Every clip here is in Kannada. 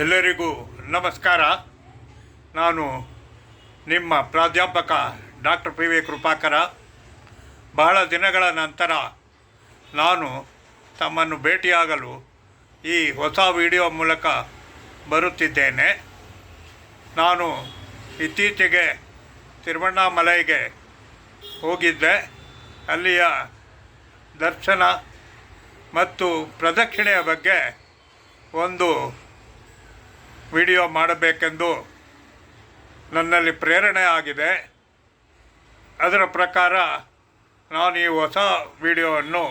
ಎಲ್ಲರಿಗೂ ನಮಸ್ಕಾರ. ನಾನು ನಿಮ್ಮ ಪ್ರಾಧ್ಯಾಪಕ ಡಾಕ್ಟರ್ ಪಿ.ವಿ. ಕೃಪಾಕರ. ಬಹಳ ದಿನಗಳ ನಂತರ ನಾನು ತಮ್ಮನ್ನು ಭೇಟಿಯಾಗಲು ಈ ಹೊಸ ವಿಡಿಯೋ ಮೂಲಕ ಬರುತ್ತಿದ್ದೇನೆ. ನಾನು ಇತ್ತೀಚೆಗೆ ತಿರುವಣ್ಣಾಮಲೈಗೆ ಹೋಗಿದ್ದೆ. ಅಲ್ಲಿಯ ದರ್ಶನ ಮತ್ತು ಪ್ರದಕ್ಷಿಣೆಯ ಬಗ್ಗೆ ಒಂದು ವಿಡಿಯೋ ಮಾಡಬೇಕೆಂದು ನನ್ನಲ್ಲಿ ಪ್ರೇರಣೆ ಆಗಿದೆ. ಅದರ ಪ್ರಕಾರ ನಾನು ಈ ಹೊಸ ವಿಡಿಯೋವನ್ನು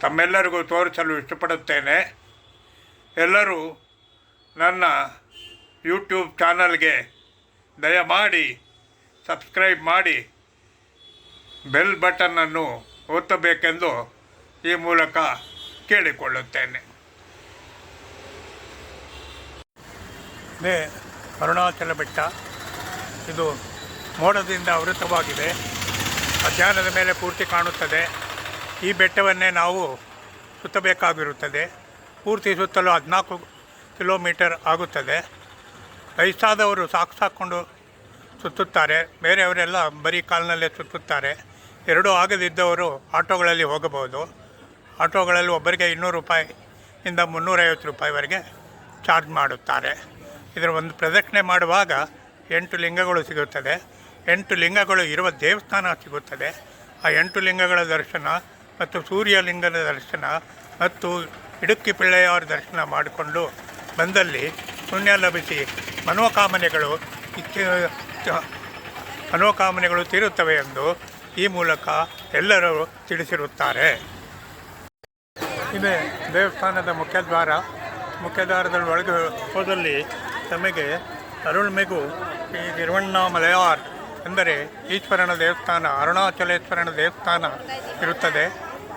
ತಮ್ಮೆಲ್ಲರಿಗೂ ತೋರಿಸಲು ಇಷ್ಟಪಡುತ್ತೇನೆ. ಎಲ್ಲರೂ ನನ್ನ ಯೂಟ್ಯೂಬ್ ಚಾನಲ್ಗೆ ದಯಮಾಡಿ ಸಬ್ಸ್ಕ್ರೈಬ್ ಮಾಡಿ ಬೆಲ್ ಬಟನ್ನನ್ನು ಒತ್ತಬೇಕೆಂದು ಈ ಮೂಲಕ ಕೇಳಿಕೊಳ್ಳುತ್ತೇನೆ. ಇದೇ ಅರುಣಾಚಲ ಬೆಟ್ಟ. ಇದು ಮೋಡದಿಂದ ಆವೃತವಾಗಿದೆ. ಮಧ್ಯಾಹ್ನದ ಮೇಲೆ ಪೂರ್ತಿ ಕಾಣುತ್ತದೆ. ಈ ಬೆಟ್ಟವನ್ನೇ ನಾವು ಸುತ್ತಬೇಕಾಗಿರುತ್ತದೆ. ಪೂರ್ತಿ ಸುತ್ತಲೂ 14 ಕಿಲೋಮೀಟರ್ ಆಗುತ್ತದೆ. ವಯಸ್ಸಾದವರು ಸಾಕೊಂಡು ಸುತ್ತುತ್ತಾರೆ. ಬೇರೆಯವರೆಲ್ಲ ಬರೀ ಕಾಲಿನಲ್ಲೇ ಸುತ್ತುತ್ತಾರೆ. ಎರಡೂ ಆಗದಿದ್ದವರು ಆಟೋಗಳಲ್ಲಿ ಹೋಗಬಹುದು. ಆಟೋಗಳಲ್ಲಿ ಒಬ್ಬರಿಗೆ 200 ರೂಪಾಯಿಯಿಂದ 350 ರೂಪಾಯಿವರೆಗೆ ಚಾರ್ಜ್ ಮಾಡುತ್ತಾರೆ. ಇದರ ಒಂದು ಪ್ರದಕ್ಷಿಣೆ ಮಾಡುವಾಗ 8 ಲಿಂಗಗಳು ಸಿಗುತ್ತದೆ. 8 ಲಿಂಗಗಳು ಇರುವ ದೇವಸ್ಥಾನ ಸಿಗುತ್ತದೆ. ಆ 8 ಲಿಂಗಗಳ ದರ್ಶನ ಮತ್ತು ಸೂರ್ಯಲಿಂಗದ ದರ್ಶನ ಮತ್ತು ಇಡುಕ್ಕಿ ಪಿಳ್ಳೆಯವರ ದರ್ಶನ ಮಾಡಿಕೊಂಡು ಬಂದಲ್ಲಿ ಪುಣ್ಯ ಲಭಿಸಿ ಮನೋಕಾಮನೆಗಳು ತೀರುತ್ತವೆ ಎಂದು ಈ ಮೂಲಕ ಎಲ್ಲರೂ ತಿಳಿಸಿರುತ್ತಾರೆ. ಇದೇ ದೇವಸ್ಥಾನದ ಮುಖ್ಯದ್ವಾರದಲ್ಲಿ ಒಳಗೆ ಹೋದಲ್ಲಿ ತಮಗೆ ಅರುಳ್ಮೆಗು ಈ ತಿರುವಣ್ಣಾಮಲೈಯಾರ್ ಅಂದರೆ ಈಶ್ವರನ ದೇವಸ್ಥಾನ, ಅರುಣಾಚಲೇಶ್ವರನ ದೇವಸ್ಥಾನ ಇರುತ್ತದೆ.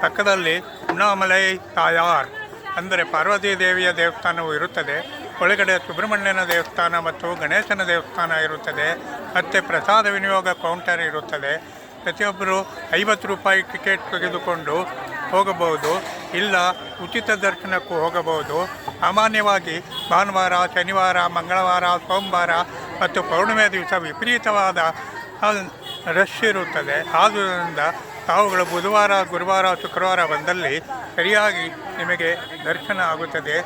ಪಕ್ಕದಲ್ಲಿ ಉಣ್ಣಾಮಲೈ ತಾಯಾರ್ ಅಂದರೆ ಪಾರ್ವತೀ ದೇವಿಯ ದೇವಸ್ಥಾನವೂ ಇರುತ್ತದೆ. ಒಳಗಡೆ ಸುಬ್ರಹ್ಮಣ್ಯನ ದೇವಸ್ಥಾನ ಮತ್ತು ಗಣೇಶನ ದೇವಸ್ಥಾನ ಇರುತ್ತದೆ. ಮತ್ತು ಪ್ರಸಾದ ವಿನಿಯೋಗ ಕೌಂಟರ್ ಇರುತ್ತದೆ. ಪ್ರತಿಯೊಬ್ಬರು 50 ರೂಪಾಯಿ ಟಿಕೆಟ್ ತೆಗೆದುಕೊಂಡು ಹೋಗಬಹುದು. ಇಲ್ಲ ಉಚಿತ ದರ್ಶನಕ್ಕೂ ಹೋಗಬಹುದು. ಸಾಮಾನ್ಯವಾಗಿ ಭಾನುವಾರ, ಶನಿವಾರ, ಮಂಗಳವಾರ, ಸೋಮವಾರ ಮತ್ತು ಪೌರ್ಣಿಮೆ ದಿವಸ ವಿಪರೀತವಾದ ರಶ್ ಇರುತ್ತದೆ. ಆದ್ದರಿಂದ ತಾವುಗಳು ಬುಧವಾರ, ಗುರುವಾರ, ಶುಕ್ರವಾರ ಬಂದಲ್ಲಿ ಸರಿಯಾಗಿ ನಿಮಗೆ ದರ್ಶನ ಆಗುತ್ತದೆ.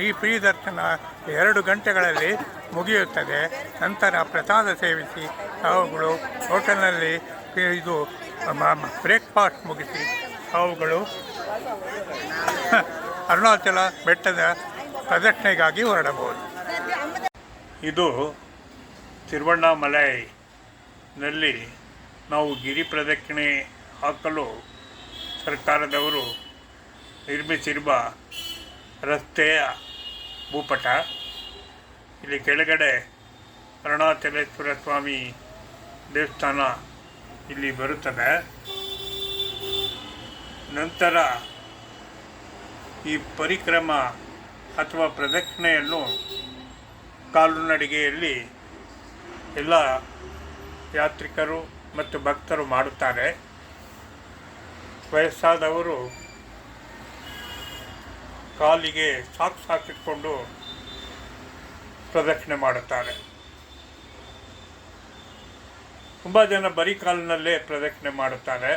ಈ ಫ್ರೀ ದರ್ಶನ 2 ಗಂಟೆಗಳಲ್ಲಿ ಮುಗಿಯುತ್ತದೆ. ನಂತರ ಪ್ರಸಾದ ಸೇವಿಸಿ ತಾವುಗಳು ಹೋಟೆಲ್ನಲ್ಲಿ ಇದು ಬ್ರೇಕ್ಫಾಸ್ಟ್ ಮುಗಿಸಿ ತಾವುಗಳು ಅರುಣಾಚಲ ಬೆಟ್ಟದ ಪ್ರದಕ್ಷಿಣೆಗಾಗಿ ಹೊರಡಬಹುದು. ಇದು ತಿರುವಣ್ಣಾಮಲೈನಲ್ಲಿ ನಾವು ಗಿರಿ ಪ್ರದಕ್ಷಿಣೆ ಹಾಕಲು ಸರ್ಕಾರದವರು ನಿರ್ಮಿಸಿರುವ ರಸ್ತೆಯ ಭೂಪಟ. ಇಲ್ಲಿ ಕೆಳಗಡೆ ಅರುಣಾಚಲೇಶ್ವರ ಸ್ವಾಮಿ ದೇವಸ್ಥಾನ ಇಲ್ಲಿ ಬರುತ್ತದೆ. ನಂತರ ಈ ಪರಿಕ್ರಮ ಅಥವಾ ಪ್ರದಕ್ಷಿಣೆಯನ್ನು ಕಾಲುನಡಿಗೆಯಲ್ಲಿ ಎಲ್ಲ ಯಾತ್ರಿಕರು ಮತ್ತು ಭಕ್ತರು ಮಾಡುತ್ತಾರೆ. ವಯಸ್ಸಾದವರು ಕಾಲಿಗೆ ಸಾಕ್ಸ್ ಹಾಕಿಕೊಂಡು ಪ್ರದಕ್ಷಿಣೆ ಮಾಡುತ್ತಾರೆ. ತುಂಬ ಜನ ಬರೀ ಕಾಲಿನಲ್ಲೇ ಪ್ರದಕ್ಷಿಣೆ ಮಾಡುತ್ತಾರೆ.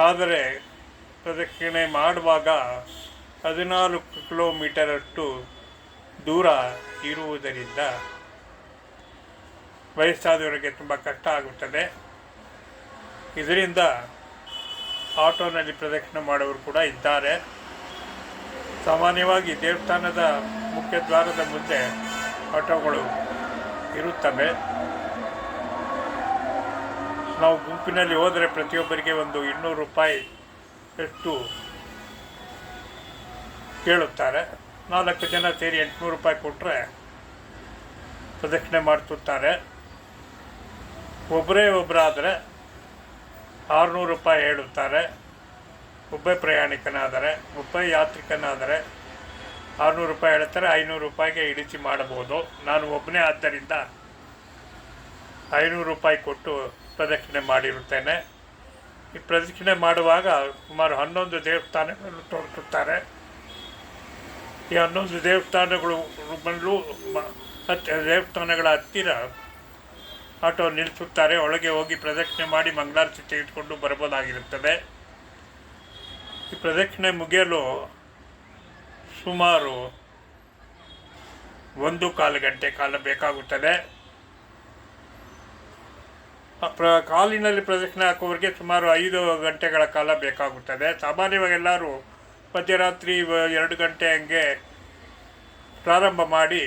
ಆದರೆ ಪ್ರದಕ್ಷಿಣೆ ಮಾಡುವಾಗ 14 ಕಿಲೋಮೀಟರಷ್ಟು ದೂರ ಇರುವುದರಿಂದ ವಯಸ್ಸಾದವರಿಗೆ ತುಂಬ ಕಷ್ಟ ಆಗುತ್ತದೆ. ಇದರಿಂದ ಆಟೋನಲ್ಲಿ ಪ್ರದಕ್ಷಿಣೆ ಮಾಡುವವರು ಕೂಡ ಇದ್ದಾರೆ. ಸಾಮಾನ್ಯವಾಗಿ ದೇವಸ್ಥಾನದ ಮುಖ್ಯದ್ವಾರದ ಮುಂದೆ ಆಟೋಗಳು ಇರುತ್ತವೆ. ನಾವು ಗುಂಪಿನಲ್ಲಿ ಹೋದರೆ ಪ್ರತಿಯೊಬ್ಬರಿಗೆ ಒಂದು 200 ರೂಪಾಯಿ ಎಷ್ಟು ಕೇಳುತ್ತಾರೆ. 4 ಜನ ಸೇರಿ 800 ರೂಪಾಯಿ ಕೊಟ್ಟರೆ ಪ್ರದಕ್ಷಿಣೆ ಮಾಡ್ತಿರ್ತಾರೆ. ಒಬ್ಬರಾದರೆ 600 ರೂಪಾಯಿ ಹೇಳುತ್ತಾರೆ. ಒಬ್ಬ ಪ್ರಯಾಣಿಕನಾದರೆ, ಒಬ್ಬ ಯಾತ್ರಿಕನಾದರೆ 600 ರೂಪಾಯಿ ಹೇಳ್ತಾರೆ. 500 ರೂಪಾಯಿಗೆ ಇಳಿಸಿ ಮಾಡಬಹುದು. ನಾನು ಒಬ್ಬನೇ ಆದ್ದರಿಂದ 500 ರೂಪಾಯಿ ಕೊಟ್ಟು ಪ್ರದಕ್ಷಿಣೆ ಮಾಡಿರುತ್ತೇನೆ. ಈ ಪ್ರದಕ್ಷಿಣೆ ಮಾಡುವಾಗ ಸುಮಾರು 11 ದೇವಸ್ಥಾನಗಳನ್ನು ತೋರಿಸುತ್ತಾರೆ. ಈ 11 ದೇವಸ್ಥಾನಗಳು ಬಂದು ದೇವಸ್ಥಾನಗಳ ಹತ್ತಿರ ಆಟೋ ನಿಲ್ಲಿಸುತ್ತಾರೆ. ಒಳಗೆ ಹೋಗಿ ಪ್ರದಕ್ಷಿಣೆ ಮಾಡಿ ಮಂಗಳಾರತಿ ತೆಗೆದುಕೊಂಡು ಬರಬಹುದಾಗಿರುತ್ತದೆ. ಈ ಪ್ರದಕ್ಷಿಣೆ ಮುಗಿಯಲು ಸುಮಾರು 1.25 ಗಂಟೆ ಕಾಲ ಬೇಕಾಗುತ್ತದೆ. ಕಾಲಿನಲ್ಲಿ ಪ್ರದಕ್ಷಿಣೆ ಹಾಕುವವರಿಗೆ ಸುಮಾರು 5 ಗಂಟೆಗಳ ಕಾಲ ಬೇಕಾಗುತ್ತದೆ. ಸಾಮಾನ್ಯವಾಗಿ ಎಲ್ಲರೂ ಮಧ್ಯರಾತ್ರಿ 2 ಗಂಟೆ ಹಂಗೆ ಪ್ರಾರಂಭ ಮಾಡಿ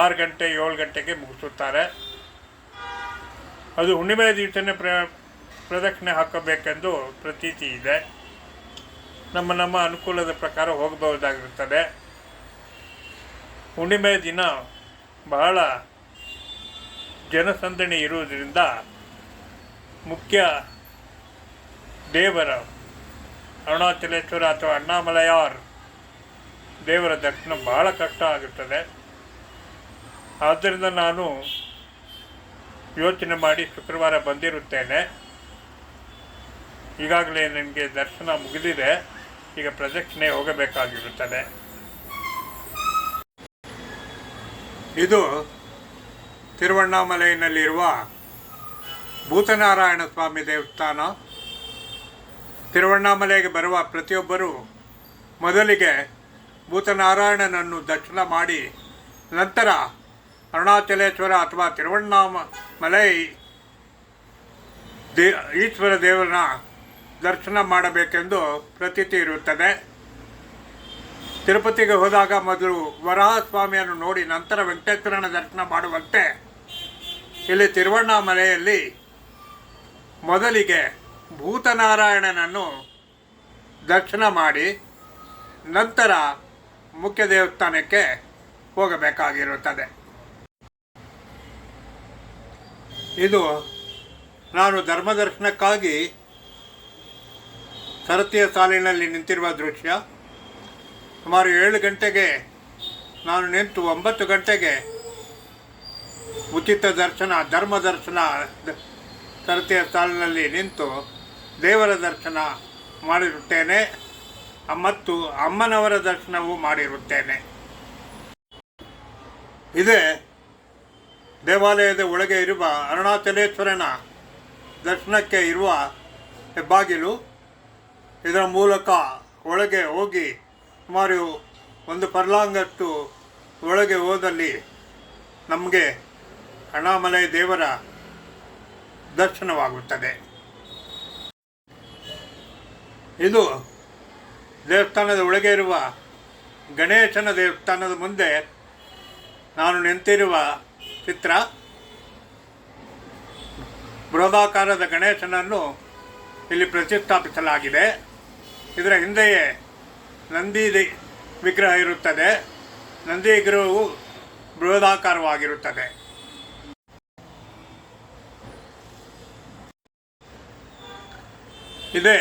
6 ಗಂಟೆ 7 ಗಂಟೆಗೆ ಮುಗಿಸುತ್ತಾರೆ. ಅದು ಹುಣ್ಣಿಮೆ ದಿವಸನೇ ಪ್ರದಕ್ಷಿಣೆ ಹಾಕಬೇಕೆಂದು ಪ್ರತೀತಿ ಇದೆ. ನಮ್ಮ ಅನುಕೂಲದ ಪ್ರಕಾರ ಹೋಗಬಹುದಾಗಿರುತ್ತದೆ. ಹುಣ್ಣಿಮೆ ದಿನ ಬಹಳ ಜನಸಂದಣಿ ಇರುವುದರಿಂದ ಮುಖ್ಯ ದೇವರ ಅರುಣಾಚಲೇಶ್ವರ ಅಥವಾ ಅಣ್ಣಾಮಲಯಾರ್ ದೇವರ ದರ್ಶನ ಬಹಳ ಕಷ್ಟ ಆಗುತ್ತದೆ. ಆದ್ದರಿಂದ ನಾನು ಯೋಚನೆ ಮಾಡಿ ಶುಕ್ರವಾರ ಬಂದಿರುತ್ತೇನೆ. ಈಗಾಗಲೇ ನನಗೆ ದರ್ಶನ ಮುಗಿದಿದೆ. ಈಗ ಪ್ರದಕ್ಷಿಣೆ ಹೋಗಬೇಕಾಗಿರುತ್ತದೆ. ಇದು ತಿರುವಣ್ಣಾಮಲೈನಲ್ಲಿರುವ ಭೂತನಾರಾಯಣ ಸ್ವಾಮಿ ದೇವಸ್ಥಾನ. ತಿರುವಣ್ಣಾಮಲೆಗೆ ಬರುವ ಪ್ರತಿಯೊಬ್ಬರೂ ಮೊದಲಿಗೆ ಭೂತನಾರಾಯಣನನ್ನು ದರ್ಶನ ಮಾಡಿ ನಂತರ ಅರುಣಾಚಲೇಶ್ವರ ಅಥವಾ ತಿರುವಣ್ಣಾಮಲೈ ಈಶ್ವರ ದೇವರನ್ನ ದರ್ಶನ ಮಾಡಬೇಕೆಂದು ಪ್ರತೀತಿ ಇರುತ್ತದೆ. ತಿರುಪತಿಗೆ ಹೋದಾಗ ಮೊದಲು ವರಾಹ ಸ್ವಾಮಿಯನ್ನು ನೋಡಿ ನಂತರ ವೆಂಕಟೇಶ್ವರನ ದರ್ಶನ ಮಾಡುವಂತೆ ಇಲ್ಲಿ ತಿರುವಣ್ಣಾಮಲೆಯಲ್ಲಿ ಮೊದಲಿಗೆ ಭೂತನಾರಾಯಣನನ್ನು ದರ್ಶನ ಮಾಡಿ ನಂತರ ಮುಖ್ಯ ದೇವಸ್ಥಾನಕ್ಕೆ ಹೋಗಬೇಕಾಗಿರುತ್ತದೆ. ಇದು ನಾನು ಧರ್ಮದರ್ಶನಕ್ಕಾಗಿ ಸರತಿಯ ಸಾಲಿನಲ್ಲಿ ನಿಂತಿರುವ ದೃಶ್ಯ. ಸುಮಾರು 7 ಗಂಟೆಗೆ ನಾನು ನಿಂತು 9 ಗಂಟೆಗೆ ಉಚಿತ ದರ್ಶನ ಧರ್ಮ ದರ್ಶನ ಸರತಿಯ ಸಾಲಿನಲ್ಲಿ ನಿಂತು ದೇವರ ದರ್ಶನ ಮಾಡಿರುತ್ತೇನೆ ಮತ್ತು ಅಮ್ಮನವರ ದರ್ಶನವೂ ಮಾಡಿರುತ್ತೇನೆ. ಇದೇ ದೇವಾಲಯದ ಒಳಗೆ ಇರುವ ಅರುಣಾಚಲೇಶ್ವರನ ದರ್ಶನಕ್ಕೆ ಇರುವ ಹೆಬ್ಬಾಗಿಲು. ಇದರ ಮೂಲಕ ಒಳಗೆ ಹೋಗಿ ಸುಮಾರು 1 ಫರ್ಲಾಂಗಷ್ಟು ಒಳಗೆ ಹೋದಲ್ಲಿ ನಮಗೆ ಅಣ್ಣಾಮಲೈ ದೇವರ ದರ್ಶನವಾಗುತ್ತದೆ. ಇದು ದೇವಸ್ಥಾನದ ಒಳಗೆ ಇರುವ ಗಣೇಶನ ದೇವಸ್ಥಾನದ ಮುಂದೆ ನಾನು ನಿಂತಿರುವ ಚಿತ್ರ. ಬೃಹದಾಕಾರದ ಗಣೇಶನನ್ನು ಇಲ್ಲಿ ಪ್ರತಿಷ್ಠಾಪಿಸಲಾಗಿದೆ. ಇದರ ಹಿಂದೆಯೇ ನಂದಿ ವಿಗ್ರಹ ಇರುತ್ತದೆ. ನಂದಿ ವಿಗ್ರಹವು ಬೃಹದಾಕಾರವಾಗಿರುತ್ತದೆ. ಇದೇ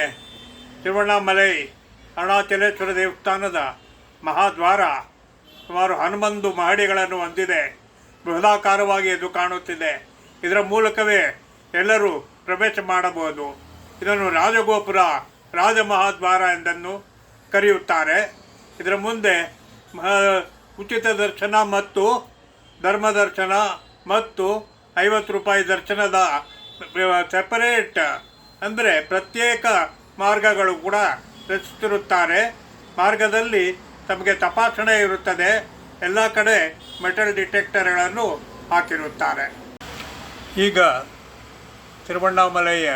ತಿರುವಣ್ಣಾಮಲೈ ಅರುಣಾಚಲೇಶ್ವರ ದೇವಸ್ಥಾನದ ಮಹಾದ್ವಾರ. ಸುಮಾರು 11 ಮಹಡಿಗಳನ್ನು ಹೊಂದಿದೆ. ಬೃಹದಾಕಾರವಾಗಿ ಎದ್ದು ಕಾಣುತ್ತಿದೆ. ಇದರ ಮೂಲಕವೇ ಎಲ್ಲರೂ ಪ್ರವೇಶ ಮಾಡಬಹುದು. ಇದನ್ನು ರಾಜಗೋಪುರ ರಾಜಮಹಾದ್ವಾರ ಎಂದನ್ನು ಕರೆಯುತ್ತಾರೆ. ಇದರ ಮುಂದೆ ಉಚಿತ ದರ್ಶನ ಮತ್ತು ಧರ್ಮ ದರ್ಶನ ಮತ್ತು 50 ರೂಪಾಯಿ ದರ್ಶನದ ಸೆಪರೇಟ್ ಅಂದರೆ ಪ್ರತ್ಯೇಕ ಮಾರ್ಗಗಳು ಕೂಡ ರಚಿಸಿರುತ್ತಾರೆ. ಮಾರ್ಗದಲ್ಲಿ ತಮಗೆ ತಪಾಸಣೆ ಇರುತ್ತದೆ. ಎಲ್ಲ ಕಡೆ ಮೆಟಲ್ ಡಿಟೆಕ್ಟರ್ಗಳನ್ನು ಹಾಕಿರುತ್ತಾರೆ. ಈಗ ತಿರುವಣ್ಣಾಮಲೆಯ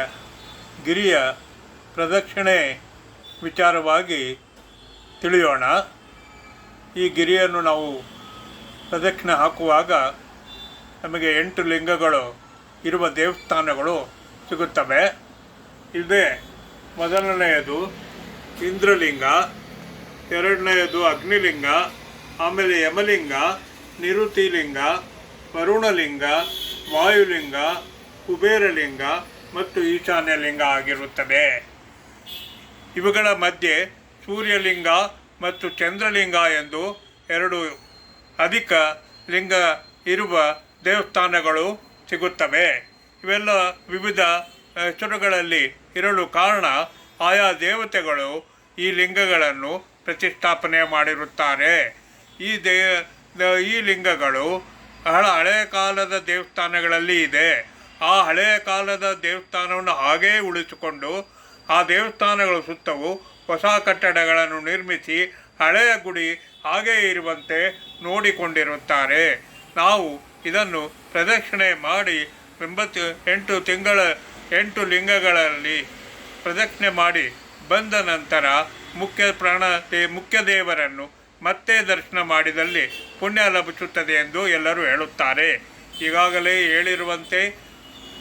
ಗಿರಿಯ ಪ್ರದಕ್ಷಿಣೆ ವಿಚಾರವಾಗಿ ತಿಳಿಯೋಣ. ಈ ಗಿರಿಯನ್ನು ನಾವು ಪ್ರದಕ್ಷಿಣೆ ಹಾಕುವಾಗ ನಮಗೆ 8 ಲಿಂಗಗಳು ಇರುವ ದೇವಸ್ಥಾನಗಳು ಸಿಗುತ್ತವೆ. ಇದೇ ಮೊದಲನೆಯದು ಇಂದ್ರಲಿಂಗ, ಎರಡನೆಯದು ಅಗ್ನಿಲಿಂಗ, ಆಮೇಲೆ ಯಮಲಿಂಗ, ನಿರುತಿಲಿಂಗ, ವರುಣಲಿಂಗ, ವಾಯುಲಿಂಗ, ಕುಬೇರಲಿಂಗ ಮತ್ತು ಈಶಾನ್ಯಲಿಂಗ ಆಗಿರುತ್ತದೆ. ಇವುಗಳ ಮಧ್ಯೆ ಸೂರ್ಯಲಿಂಗ ಮತ್ತು ಚಂದ್ರಲಿಂಗ ಎಂದು 2 ಅಧಿಕ ಲಿಂಗ ಇರುವ ದೇವಸ್ಥಾನಗಳು ಸಿಗುತ್ತವೆ. ಇವೆಲ್ಲ ವಿವಿಧ ಹೆಸರುಗಳಲ್ಲಿ ಇರಲು ಕಾರಣ ಆಯಾ ದೇವತೆಗಳು ಈ ಲಿಂಗಗಳನ್ನು ಪ್ರತಿಷ್ಠಾಪನೆ ಮಾಡಿರುತ್ತಾರೆ. ಈ ಲಿಂಗಗಳು ಹಳೆಯ ಕಾಲದ ದೇವಸ್ಥಾನಗಳಲ್ಲಿ ಇದೆ. ಆ ಹಳೆಯ ಕಾಲದ ದೇವಸ್ಥಾನವನ್ನು ಹಾಗೇ ಉಳಿಸಿಕೊಂಡು ಆ ದೇವಸ್ಥಾನಗಳ ಸುತ್ತವೂ ಹೊಸ ಕಟ್ಟಡಗಳನ್ನು ನಿರ್ಮಿಸಿ ಹಳೆಯ ಗುಡಿ ಹಾಗೇ ಇರುವಂತೆ ನೋಡಿಕೊಂಡಿರುತ್ತಾರೆ. ನಾವು ಇದನ್ನು ಪ್ರದಕ್ಷಿಣೆ ಮಾಡಿ 8 ಲಿಂಗಗಳಲ್ಲಿ ಪ್ರದಕ್ಷಿಣೆ ಮಾಡಿ ಬಂದ ನಂತರ ಮುಖ್ಯ ದೇವರನ್ನು ಮತ್ತೆ ದರ್ಶನ ಮಾಡಿದಲ್ಲಿ ಪುಣ್ಯ ಲಭಿಸುತ್ತದೆ ಎಂದು ಎಲ್ಲರೂ ಹೇಳುತ್ತಾರೆ. ಈಗಾಗಲೇ ಹೇಳಿರುವಂತೆ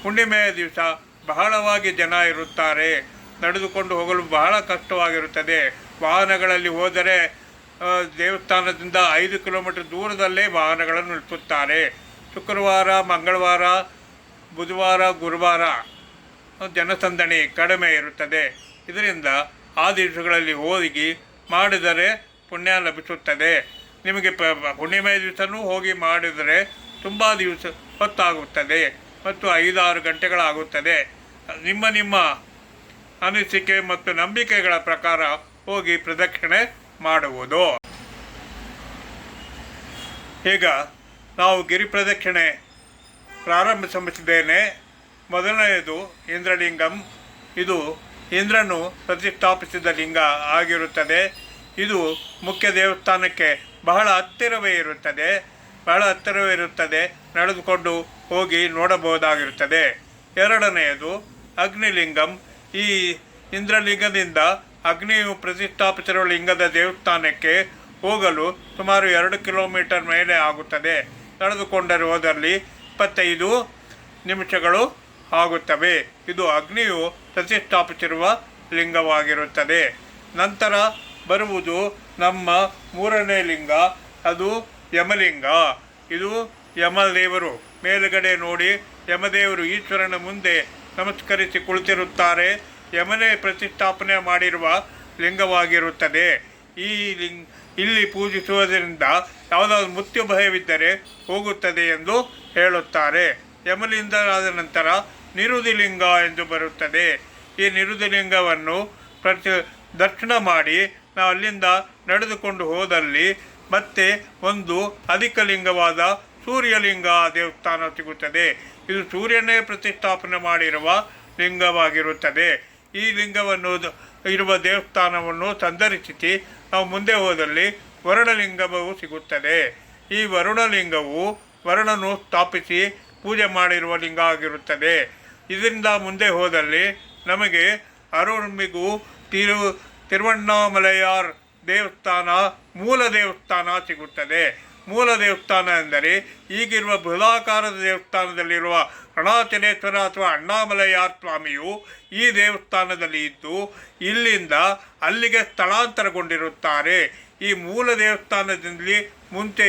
ಹುಣ್ಣಿಮೆಯ ದಿವಸ ಬಹಳವಾಗಿ ಜನ ಇರುತ್ತಾರೆ. ನಡೆದುಕೊಂಡು ಹೋಗಲು ಬಹಳ ಕಷ್ಟವಾಗಿರುತ್ತದೆ. ವಾಹನಗಳಲ್ಲಿ ಹೋದರೆ ದೇವಸ್ಥಾನದಿಂದ 5 ಕಿಲೋಮೀಟರ್ ದೂರದಲ್ಲೇ ವಾಹನಗಳನ್ನು ನಿಲ್ಲಿಸುತ್ತಾರೆ. ಶುಕ್ರವಾರ, ಮಂಗಳವಾರ, ಬುಧವಾರ, ಗುರುವಾರ ಜನಸಂದಣಿ ಕಡಿಮೆ ಇರುತ್ತದೆ. ಇದರಿಂದ ಆ ದಿವಸಗಳಲ್ಲಿ ಹೋಗಿ ಮಾಡಿದರೆ ಪುಣ್ಯ ಲಭಿಸುತ್ತದೆ. ನಿಮಗೆ ಹುಣ್ಣಿಮೆ ದಿವಸನೂ ಹೋಗಿ ಮಾಡಿದರೆ ತುಂಬ ದಿವಸ ಹೊತ್ತಾಗುತ್ತದೆ ಮತ್ತು 5-6 ಗಂಟೆಗಳಾಗುತ್ತದೆ. ನಿಮ್ಮ ಅನಿಸಿಕೆ ಮತ್ತು ನಂಬಿಕೆಗಳ ಪ್ರಕಾರ ಹೋಗಿ ಪ್ರದಕ್ಷಿಣೆ ಮಾಡುವುದು. ಈಗ ನಾವು ಗಿರಿ ಪ್ರದಕ್ಷಿಣೆ ಪ್ರಾರಂಭಿಸಿದ್ದೇನೆ. ಮೊದಲನೆಯದು ಇಂದ್ರಲಿಂಗಂ. ಇದು ಇಂದ್ರನು ಪ್ರತಿಷ್ಠಾಪಿಸಿದ ಲಿಂಗ ಆಗಿರುತ್ತದೆ. ಇದು ಮುಖ್ಯ ದೇವಸ್ಥಾನಕ್ಕೆ ಬಹಳ ಹತ್ತಿರವೇ ಇರುತ್ತದೆ. ನಡೆದುಕೊಂಡು ಹೋಗಿ ನೋಡಬಹುದಾಗಿರುತ್ತದೆ. ಎರಡನೆಯದು ಅಗ್ನಿಲಿಂಗಂ. ಈ ಇಂದ್ರಲಿಂಗದಿಂದ ಅಗ್ನಿಯು ಪ್ರತಿಷ್ಠಾಪಿಸಿರುವ ಲಿಂಗದ ದೇವಸ್ಥಾನಕ್ಕೆ ಹೋಗಲು ಸುಮಾರು 2 ಕಿಲೋಮೀಟರ್ ಮೇಲೆ ಆಗುತ್ತದೆ. ನಡೆದುಕೊಂಡರೆ ಹೋದಲ್ಲಿ 25 ನಿಮಿಷಗಳು ಆಗುತ್ತವೆ. ಇದು ಅಗ್ನಿಯು ಪ್ರತಿಷ್ಠಾಪಿಸಿರುವ ಲಿಂಗವಾಗಿರುತ್ತದೆ. ನಂತರ ಬರುವುದು ನಮ್ಮ 3ನೇ ಲಿಂಗ, ಅದು ಯಮಲಿಂಗ. ಇದು ಯಮದೇವರು. ಮೇಲುಗಡೆ ನೋಡಿ, ಯಮದೇವರು ಈಶ್ವರನ ಮುಂದೆ ನಮಸ್ಕರಿಸಿ ಕುಳಿತಿರುತ್ತಾರೆ. ಯಮನೇ ಪ್ರತಿಷ್ಠಾಪನೆ ಮಾಡಿರುವ ಲಿಂಗವಾಗಿರುತ್ತದೆ. ಇಲ್ಲಿ ಪೂಜಿಸುವುದರಿಂದ ಯಾವುದಾದ್ರು ಮೃತ್ಯು ಭಯವಿದ್ದರೆ ಹೋಗುತ್ತದೆ ಎಂದು ಹೇಳುತ್ತಾರೆ. ಯಮಲಿಂಗರಾದ ನಂತರ ನಿರುದಿಲಿಂಗ ಎಂದು ಬರುತ್ತದೆ. ಈ ನಿರುದಿಲಿಂಗವನ್ನು ದರ್ಶನ ಮಾಡಿ ನಾವು ಅಲ್ಲಿಂದ ನಡೆದುಕೊಂಡು ಹೋದಲ್ಲಿ ಮತ್ತೆ ಒಂದು ಅಧಿಕ ಲಿಂಗವಾದ ಸೂರ್ಯಲಿಂಗ ದೇವಸ್ಥಾನ ಸಿಗುತ್ತದೆ. ಇದು ಸೂರ್ಯನೇ ಪ್ರತಿಷ್ಠಾಪನೆ ಮಾಡಿರುವ ಲಿಂಗವಾಗಿರುತ್ತದೆ. ಈ ಲಿಂಗವನ್ನು ಇರುವ ದೇವಸ್ಥಾನವನ್ನು ಸಂದರ್ಶಿಸಿ ನಾವು ಮುಂದೆ ಹೋದಲ್ಲಿ ವರುಣಲಿಂಗವೂ ಸಿಗುತ್ತದೆ. ಈ ವರುಣಲಿಂಗವು ವರುಣನು ಸ್ಥಾಪಿಸಿ ಪೂಜೆ ಮಾಡಿರುವ ಲಿಂಗ ಆಗಿರುತ್ತದೆ. ಇದರಿಂದ ಮುಂದೆ ಹೋದಲ್ಲಿ ನಮಗೆ ಅರುಣ್ಮಿಗು ತಿರುವಣ್ಣಾಮಲೈಯಾರ್ ದೇವಸ್ಥಾನ, ಮೂಲ ದೇವಸ್ಥಾನ ಸಿಗುತ್ತದೆ. ಮೂಲ ದೇವಸ್ಥಾನ ಎಂದರೆ ಈಗಿರುವ ಬೃಹದಾಕಾರದ ದೇವಸ್ಥಾನದಲ್ಲಿರುವ ಅರುಣಾಚಲೇಶ್ವರ ಅಥವಾ ಅಣ್ಣಾಮಲೈಯಾರ್ ಸ್ವಾಮಿಯು ಈ ದೇವಸ್ಥಾನದಲ್ಲಿ ಇದ್ದು ಇಲ್ಲಿಂದ ಅಲ್ಲಿಗೆ ಸ್ಥಳಾಂತರಗೊಂಡಿರುತ್ತಾರೆ. ಈ ಮೂಲ ದೇವಸ್ಥಾನದಲ್ಲಿ ಮುಂಚೆ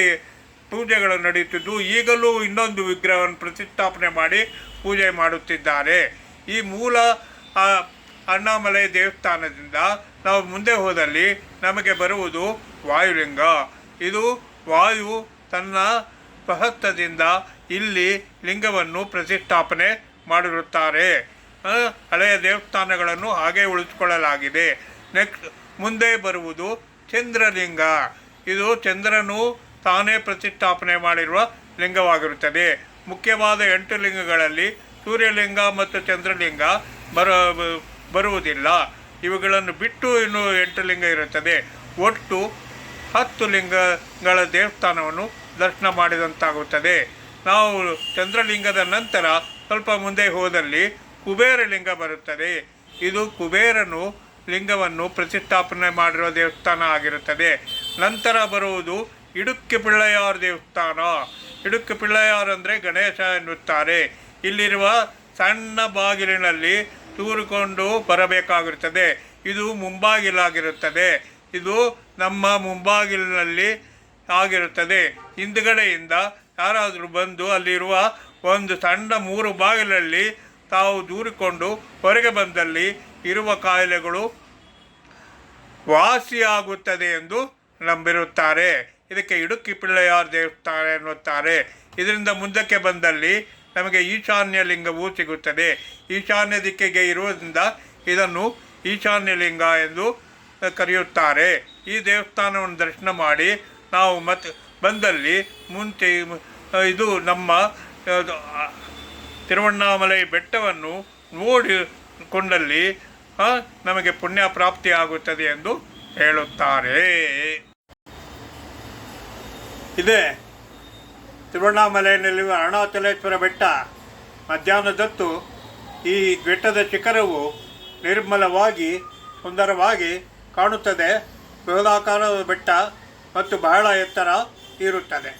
ಪೂಜೆಗಳು ನಡೆಯುತ್ತಿದ್ದು ಈಗಲೂ ಇನ್ನೊಂದು ವಿಗ್ರಹವನ್ನು ಪ್ರತಿಷ್ಠಾಪನೆ ಮಾಡಿ ಪೂಜೆ ಮಾಡುತ್ತಿದ್ದಾರೆ. ಈ ಮೂಲ ಅಣ್ಣಾಮಲೈ ದೇವಸ್ಥಾನದಿಂದ ನಾವು ಮುಂದೆ ಹೋದಲ್ಲಿ ನಮಗೆ ಬರುವುದು ವಾಯುಲಿಂಗ. ಇದು ವಾಯು ತನ್ನ ಸ್ವಹಸ್ತದಿಂದ ಇಲ್ಲಿ ಲಿಂಗವನ್ನು ಪ್ರತಿಷ್ಠಾಪನೆ ಮಾಡಿರುತ್ತಾರೆ. ಹಳೆಯ ದೇವಸ್ಥಾನಗಳನ್ನು ಹಾಗೆ ಉಳಿಸಿಕೊಳ್ಳಲಾಗಿದೆ. ನೆಕ್ಸ್ಟ್ ಮುಂದೆ ಬರುವುದು ಚಂದ್ರಲಿಂಗ. ಇದು ಚಂದ್ರನು ತಾನೇ ಪ್ರತಿಷ್ಠಾಪನೆ ಮಾಡಿರುವ ಲಿಂಗವಾಗಿರುತ್ತದೆ. ಮುಖ್ಯವಾದ 8 ಲಿಂಗಗಳಲ್ಲಿ ಸೂರ್ಯಲಿಂಗ ಮತ್ತು ಚಂದ್ರಲಿಂಗ ಬರುವುದಿಲ್ಲ. ಇವುಗಳನ್ನು ಬಿಟ್ಟು ಇನ್ನೂ 8 ಲಿಂಗ ಇರುತ್ತದೆ. ಒಟ್ಟು 10 ಲಿಂಗಗಳ ದೇವಸ್ಥಾನವನ್ನು ದರ್ಶನ ಮಾಡಿದಂತಾಗುತ್ತದೆ. ನಾವು ಚಂದ್ರಲಿಂಗದ ನಂತರ ಸ್ವಲ್ಪ ಮುಂದೆ ಹೋದಲ್ಲಿ ಕುಬೇರಲಿಂಗ ಬರುತ್ತದೆ. ಇದು ಕುಬೇರನು ಲಿಂಗವನ್ನು ಪ್ರತಿಷ್ಠಾಪನೆ ಮಾಡಿರುವ ದೇವಸ್ಥಾನ ಆಗಿರುತ್ತದೆ. ನಂತರ ಬರುವುದು ಇಡುಕ್ಕಿ ಪಿಳ್ಳಯಾರ್ ದೇವಸ್ಥಾನ. ಇಡುಕ್ಕಿ ಪಿಳ್ಳಯಾರ್ ಅಂದರೆ ಗಣೇಶ ಎನ್ನುತ್ತಾರೆ. ಇಲ್ಲಿರುವ ಸಣ್ಣ ಬಾಗಿಲಿನಲ್ಲಿ ತೂರಿಕೊಂಡು ಬರಬೇಕಾಗಿರುತ್ತದೆ. ಇದು ಮುಂಬಾಗಿಲಾಗಿರುತ್ತದೆ. ಇದು ನಮ್ಮ ಮುಂಬಾಗಿಲಿನಲ್ಲಿ ಆಗಿರುತ್ತದೆ. ಹಿಂದುಗಡೆಯಿಂದ ಯಾರಾದರೂ ಬಂದು ಅಲ್ಲಿರುವ ಒಂದು ಸಣ್ಣ 3 ಬಾಗಿಲಲ್ಲಿ ತಾವು ದೂರಿಕೊಂಡು ಹೊರಗೆ ಬಂದಲ್ಲಿ ಇರುವ ಕಾಯಿಲೆಗಳು ವಾಸಿಯಾಗುತ್ತದೆ ಎಂದು ನಂಬಿರುತ್ತಾರೆ. ಇದಕ್ಕೆ ಇಡುಕ್ಕಿ ಪಿಳ್ಳಯಾರ್ ದೇವಸ್ಥಾನ ಎನ್ನುತ್ತಾರೆ. ಇದರಿಂದ ಮುಂದಕ್ಕೆ ಬಂದಲ್ಲಿ ನಮಗೆ ಈಶಾನ್ಯ ಲಿಂಗವೂ ಸಿಗುತ್ತದೆ. ಈಶಾನ್ಯ ದಿಕ್ಕಿಗೆ ಇರುವುದರಿಂದ ಇದನ್ನು ಈಶಾನ್ಯ ಲಿಂಗ ಎಂದು ಕರೆಯುತ್ತಾರೆ. ಈ ದೇವಸ್ಥಾನವನ್ನು ದರ್ಶನ ಮಾಡಿ ನಾವು ಮತ್ತೆ ಬಂದಲ್ಲಿ ಮುಂಚೆ ಇದು ನಮ್ಮ ತಿರುವಣ್ಣಾಮಲೈ ಬೆಟ್ಟವನ್ನು ನೋಡಿಕೊಂಡಲ್ಲಿ ನಮಗೆ ಪುಣ್ಯ ಪ್ರಾಪ್ತಿ ಆಗುತ್ತದೆ ಎಂದು ಹೇಳುತ್ತಾರೆ. ಇದೇ ತಿರುವಣ್ಣಾಮಲೈನಲ್ಲಿರುವ ಅರುಣಾಚಲೇಶ್ವರ ಬೆಟ್ಟ. ಮಧ್ಯಾಹ್ನದೊತ್ತು ಈ ಬೆಟ್ಟದ ಶಿಖರವು ನಿರ್ಮಲವಾಗಿ ಸುಂದರವಾಗಿ ಕಾಣುತ್ತದೆ. ಬೃಹದಾಕಾರದ ಬೆಟ್ಟ ಮತ್ತು ಬಹಳ ಎತ್ತರ ಇರುತ್ತದೆ.